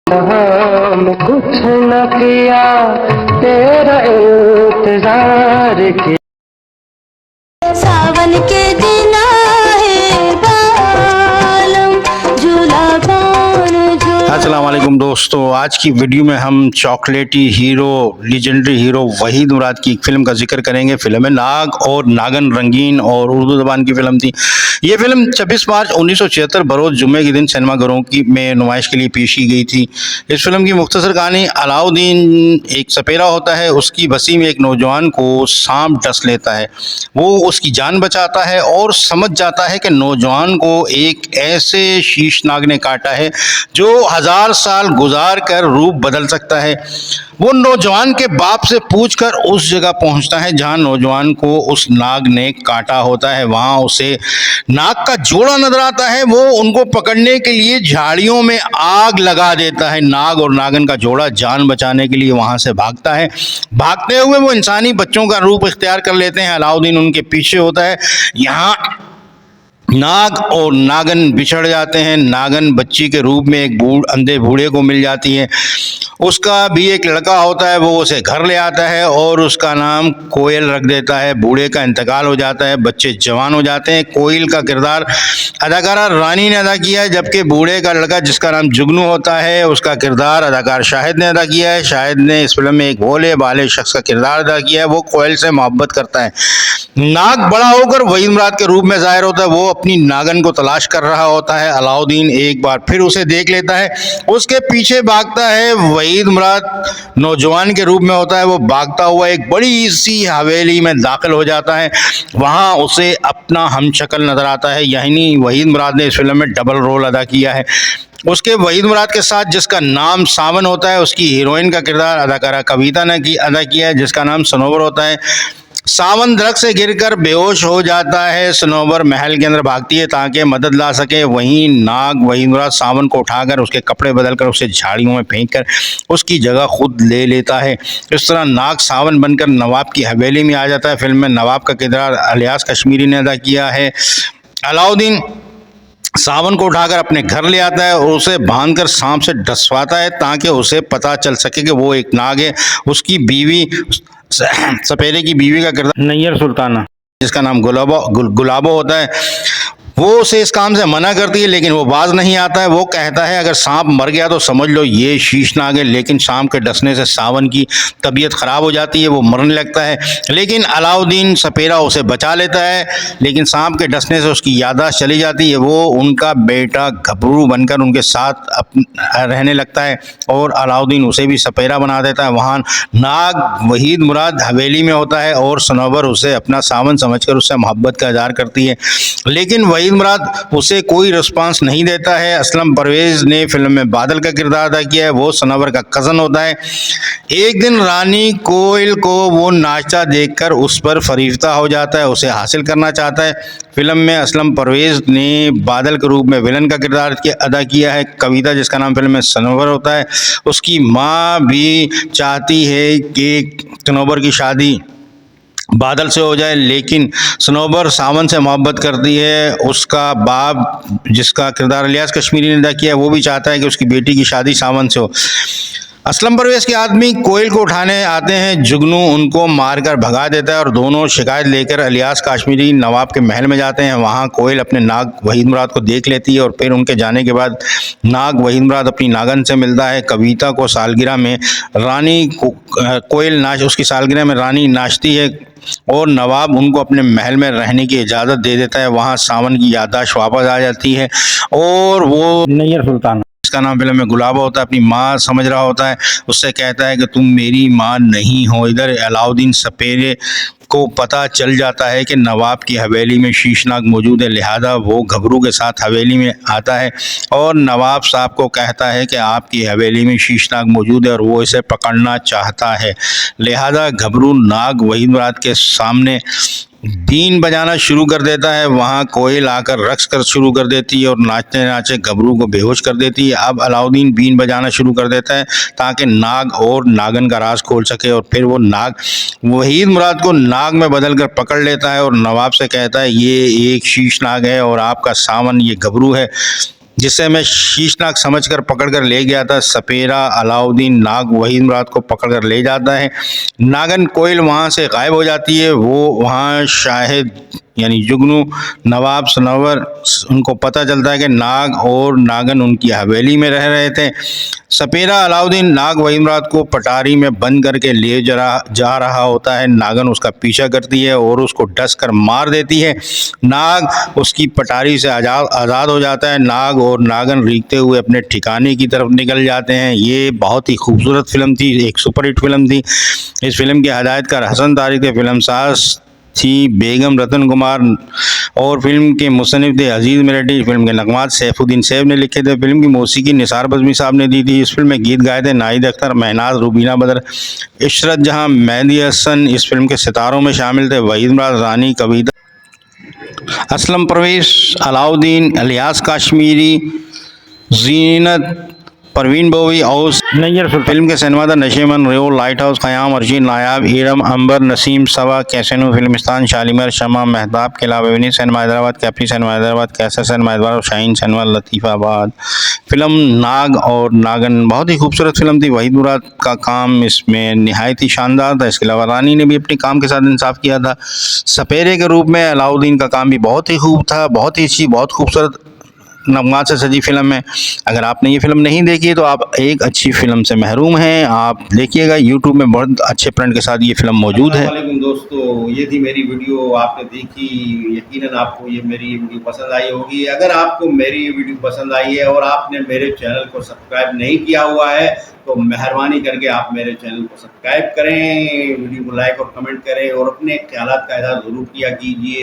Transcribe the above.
हम कुछ न किया, तेरा इंतजार किया। सावन के दिन आए बालम, झूला कौन झूला। अस्सलाम वालेकुम दोस्तों, आज की वीडियो में हम चॉकलेटी हीरो, लीजेंडरी हीरो वहीद मुराद की एक फिल्म का जिक्र करेंगे। फिल्म है नाग और नागन, रंगीन और उर्दू ज़बान की फ़िल्म थी। ये फिल्म 26 मार्च 1976 बरोज़ जुम्मे के दिन सिनेमाघरों की में नुमाइश के लिए पेश की गई थी। इस फिल्म की मुख्तसर कहानी, अलाउद्दीन एक सपेरा होता है, उसकी बस्ती में एक नौजवान को सांप डस लेता है। वो उसकी जान बचाता है और समझ जाता है कि नौजवान को एक ऐसे शीशनाग ने काटा है जो 1000 साल गुजार कर रूप बदल सकता है। वो नौजवान के बाप से पूछकर उस जगह पहुंचता है जहां नौजवान को उस नाग ने काटा होता है। वहां उसे नाग का जोड़ा नजर आता है। वो उनको पकड़ने के लिए झाड़ियों में आग लगा देता है। नाग और नागन का जोड़ा जान बचाने के लिए वहां से भागता है। भागते हुए वो इंसानी बच्चों का रूप इख्तियार कर लेते हैं। अलाउद्दीन उनके पीछे होता है। यहाँ नाग और नागन बिछड़ जाते हैं। नागन बच्ची के रूप में एक अंधे बूढ़े को मिल जाती है। उसका भी एक लड़का होता है, वो उसे घर ले आता है और उसका नाम कोयल रख देता है। बूढ़े का इंतकाल हो जाता है, बच्चे जवान हो जाते हैं। कोयल का किरदार अदाकारा रानी ने अदा किया है, जबकि बूढ़े का लड़का जिसका नाम जुगनू होता है उसका किरदार अदाकार शाहिद ने अदा किया है। शाहिद ने इस फिल्म में एक भोले भाले शख्स का किरदार अदा किया है। वो कोयल से मोहब्बत करता है। नाग बड़ा होकर वहीद मुराद के रूप में जाहिर होता है। वो अपनी नागन को तलाश कर रहा होता है। अलाउद्दीन एक बार फिर उसे देख लेता है, उसके पीछे भागता है। वहीद मुराद नौजवान के रूप में होता है। वो भागता हुआ एक बड़ी सी हवेली में दाखिल हो जाता है। वहाँ उसे अपना हमशक्ल नजर आता है, यानी वहीद मुराद ने इस फिल्म में डबल रोल अदा किया है। उसके वहीद मुराद के साथ जिसका नाम सावन होता है, उसकी हीरोइन का किरदार अदाकारा कविता ने अदा किया है, जिसका नाम सनोवर होता है। सावन दरख्त से गिरकर बेहोश हो जाता है। सनोवर महल के अंदर भागती है ताकि मदद ला सके। वहीं नाग वहीद मुराद सावन को उठाकर उसके कपड़े बदलकर उसे झाड़ियों में फेंककर उसकी जगह खुद ले लेता है। इस तरह नाग सावन बनकर नवाब की हवेली में आ जाता है। फिल्म में नवाब का किरदार इलियास कश्मीरी ने अदा किया है। अलाउद्दीन सावन को उठाकर अपने घर ले आता है और उसे बांधकर सांप से डसवाता है ताकि उसे पता चल सके कि वो एक नाग है। उसकी बीवी, सपेरे की बीवी का किरदार नैयर सुल्ताना, जिसका नाम गुलाबो होता है, वो उसे इस काम से मना करती है, लेकिन वो बाज नहीं आता है। वो कहता है अगर सांप मर गया तो समझ लो ये शीशनाग है। लेकिन सांप के डसने से सावन की तबीयत खराब हो जाती है, वो मरने लगता है। लेकिन अलाउद्दीन सपेरा उसे बचा लेता है, लेकिन सांप के डसने से उसकी याददाश्त चली जाती है। वो उनका बेटा घबरू बनकर उनके साथ रहने लगता है और अलाउद्दीन उसे भी सपेरा बना देता है। वहाँ नाग वहीद मुराद हवेली में होता है और सनोवर उसे अपना सावन समझकर उससे मोहब्बत का इजहार करती है, लेकिन वहीद मुराद उसे कोई रिस्पांस नहीं देता है। असलम परवेज ने फिल्म में बादल का किरदार अदा किया है। वो सनोवर का कज़न होता है। एक दिन रानी कोयल को वो नाचता देखकर उस पर फरीफ्ता हो जाता है, उसे हासिल करना चाहता है। फिल्म में असलम परवेज ने बादल के रूप में विलन का किरदार अदा किया है। कविता, जिसका नाम फिल्म में सनोवर होता है, उसकी माँ भी चाहती है कि सनोवर की शादी बादल से हो जाए, लेकिन सनोवर सावन से मोहब्बत करती है। उसका बाप, जिसका किरदार इलियास कश्मीरी ने अदा किया है, वो भी चाहता है कि उसकी बेटी की शादी सावन से हो। असलम परवेज के आदमी कोयल को उठाने आते हैं। जुगनू उनको मारकर भगा देता है और दोनों शिकायत लेकर इलियास कश्मीरी नवाब के महल में जाते हैं। वहाँ कोयल अपने नाग वहीद मुराद को देख लेती है और फिर उनके जाने के बाद नाग वहीद मुराद अपनी नागन से मिलता है। कविता को सालगिरह में रानी कोयल उसकी सालगिरह में रानी नाचती है और नवाब उनको अपने महल में रहने की इजाज़त दे देता है। वहाँ सावन की याददाश्त वापस आ जाती है और वो नैयर सुल्ताना, इसका नाम फिल्म में गुलाबा होता है, अपनी माँ समझ रहा होता है। उससे कहता है कि तुम मेरी माँ नहीं हो। इधर अलाउद्दीन सपेरे को पता चल जाता है कि नवाब की हवेली में शीशनाग मौजूद है, लिहाजा वो घबरू के साथ हवेली में आता है और नवाब साहब को कहता है कि आपकी हवेली में शीशनाग मौजूद है और वो इसे पकड़ना चाहता है। लिहाजा घबरू नाग वहीद मुराद के सामने बीन बजाना शुरू कर देता है। वहाँ कोयल आकर रक्स कर शुरू कर देती है और नाचते नाचते घबरू को बेहोश कर देती है। अब अलाउद्दीन बीन बजाना शुरू कर देता है ताकि नाग और नागन का राज खोल सके और फिर वो नाग वहीद मुराद को नाग में बदल कर पकड़ लेता है और नवाब से कहता है ये एक शीशनाग है और आपका सावन ये घबरू है, जिसे मैं शीशनाग समझकर पकड़कर ले गया था। सपेरा अलाउद्दीन नाग वहीद मुराद को पकड़कर ले जाता है। नागन कोयल वहाँ से गायब हो जाती है। वो वहाँ शाहिद यानी जुगनू नवाब सनवर उनको पता चलता है कि नाग और नागन उनकी हवेली में रह रहे थे। सपेरा अलाउद्दीन नाग वहीद मुराद को पटारी में बंद करके ले जा रहा होता है। नागन उसका पीछा करती है और उसको डस कर मार देती है। नाग उसकी पटारी से आज़ाद हो जाता है। नाग और नागन रीखते हुए अपने ठिकाने की तरफ निकल जाते हैं। ये बहुत ही खूबसूरत फिल्म थी, एक सुपरहिट फिल्म थी। इस फिल्म के हदायतकार हसन तारिक थे, फिल्मसाज थी बेगम रतन कुमार और फिल्म के मुसन्निफ थे अजीज़ मेरठी। फिल्म के नगमात सैफुद्दीन सैफ ने लिखे थे। फिल्म की मौसीकी निसार बज़मी साहब ने दी थी। इस फिल्म में गीत गाए थे नाहिद अख्तर, महनाज, रुबीना बदर, इशरत जहां, मेहदी हसन। इस फिल्म के सितारों में शामिल थे वहीद मुराद, रानी कविता, असलम परवेज, अलाउद्दीन, इलियास काश्मीरी, जीनत, परवीन बोवी और नैयर। फिल्म के सिनेमादार Nasheman, Rio, Light House, Qayam, Arshi, Nayab, Iram, Ambar, Naseem, Saba, Casino, Filmistan, Shalimar, Shama, Mehtab, किला बेवनी सिनेमा हैदराबाद, कैफी सिनेमा हैदराबाद, कैसा cinema Hyderabad, Shaheen cinema Latifabad. Film Naag और नागन बहुत ही खूबसूरत फिल्म थी। वहीद मुराद का काम इसमें नहायत ही शानदार था। इसके अलावा रानी ने भी अपने काम के साथ इंसाफ किया था। सपेरे के रूप में अलाउद्दीन का काम भी बहुत ही खूब था। बहुत ही अच्छी, बहुत खूबसूरत नगमात से सजी फिल्म है। अगर आपने ये फिल्म नहीं देखी है तो आप एक अच्छी फिल्म से महरूम हैं। आप देखिएगा, यूट्यूब में बहुत अच्छे प्रिंट के साथ ये फिल्म मौजूद है। अस्सलाम वालेकुम दोस्तों, ये थी मेरी वीडियो, आपने देखी। यकीनन आपको ये मेरी वीडियो पसंद आई होगी। अगर आपको मेरी ये वीडियो पसंद आई है और आपने मेरे चैनल को सब्सक्राइब नहीं किया हुआ है तो मेहरबानी करके आप मेरे चैनल को सब्सक्राइब करें, वीडियो को लाइक और कमेंट करें और अपने ख्यालात का इज़हार ज़रूर किया कीजिए।